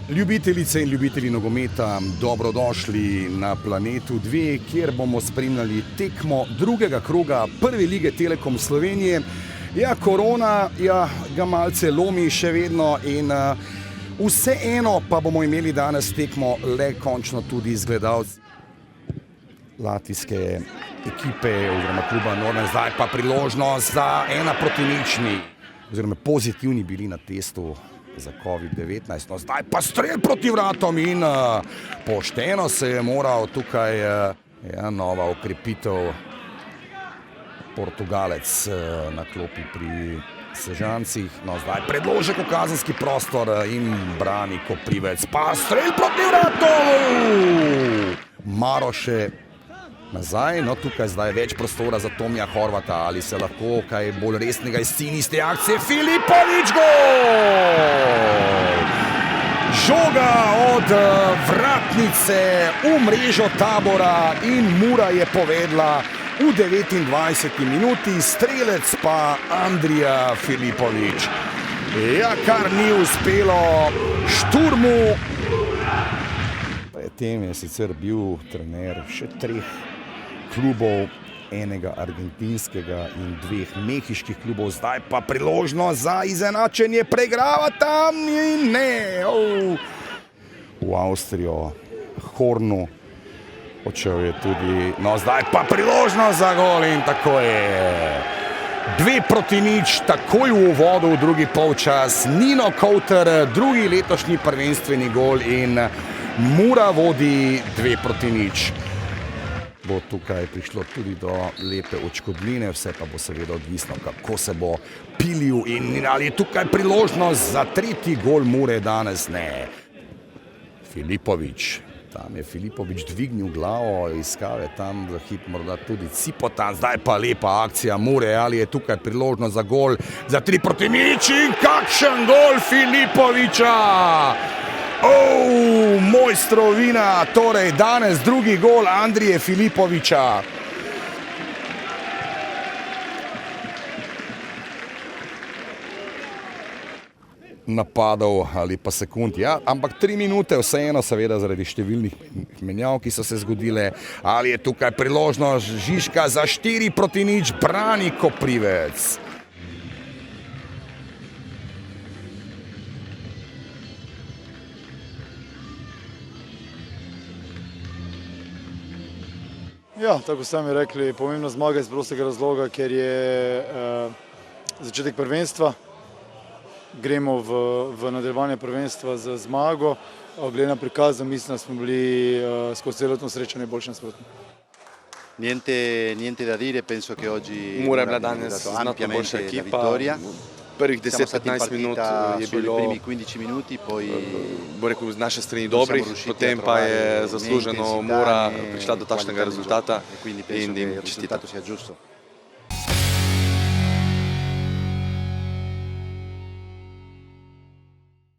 Ljubitelice in ljubitelji nogometa, dobrodošli na Planetu 2, kjer bomo spremljali tekmo drugega kroga Prve lige Telekom Slovenije. Ja, korona ga malce lomi še vedno in vseeno pa bomo imeli danes tekmo le končno tudi z gledalci latvijske ekipe oziroma kluba Northern. Zdaj pa priložnost za 1-0 oziroma pozitivni bili na testu za COVID-19. No, zdaj pa strel proti vratom in pošteno se je moral tukaj nova okrepitev Portugalec na klopi pri Sežancih. No, zdaj predložek v kazenski prostor in brani Koprivec. Pa strel proti vratom! Maroše nazaj, no tukaj zdaj več prostora za Tomija Horvata, ali se lahko kaj bolj resnega izcini iz te akcije. Filipović gol! Žoga od vratnice v mrežo Tabora in Mura je povedla v 29. minuti, strelec pa Andrija Filipović. Ja, kar ni uspelo Šturmu. Predtem je sicer bil trener še 3 klubov, enega argentinskega in 2 mehiških klubov. Zdaj pa priložnost za izenačenje, preigrava tam in ne. V Avstrijo, Hornu, odšel je tudi, no zdaj pa priložnost za gol in tako je. 2-0, takoj v uvodu v drugi polčas. Nino Kauter, drugi letošnji prvenstveni gol in Mura vodi 2-0. Bo tukaj prišlo tudi do lepe odškodnine, vse pa bo seveda odvisno, kako se bo pilil in ali je tukaj priložnost za 3. gol Mure danes. Ne. Filipović, tam je Filipović dvignil glavo, iskal je tam za hip morda tudi Cipotan, zdaj pa lepa akcija Mure, ali je tukaj priložnost za gol za 3-0 in kakšen gol Filipovića! Mojstrovina, torej danes drugi gol Andrije Filipovića. Napadov ali pa sekund, ja, ampak 3 minute vseeno, seveda zaradi številnih menjav, ki so se zgodile. Ali je tukaj priložnost Žižka za 4-0, brani Koprivec. Ja, tako sami rekli, pomembna zmaga iz prostega razloga, ker je začetek prvenstva. Gremo v nadaljevanje prvenstva z zmago. Glede na prikaz, mislim, da smo bili skozi celotno srečanje boljši nasprotni. Niente da dire, penso che oggi Mura je bila danes znatno boljša ekipa. Prvih 10-15 minut je bilo, bo rekel, z naše strani dobrih, potem pa je zasluženo Mura prišla do takšnega rezultata in jim čestitam.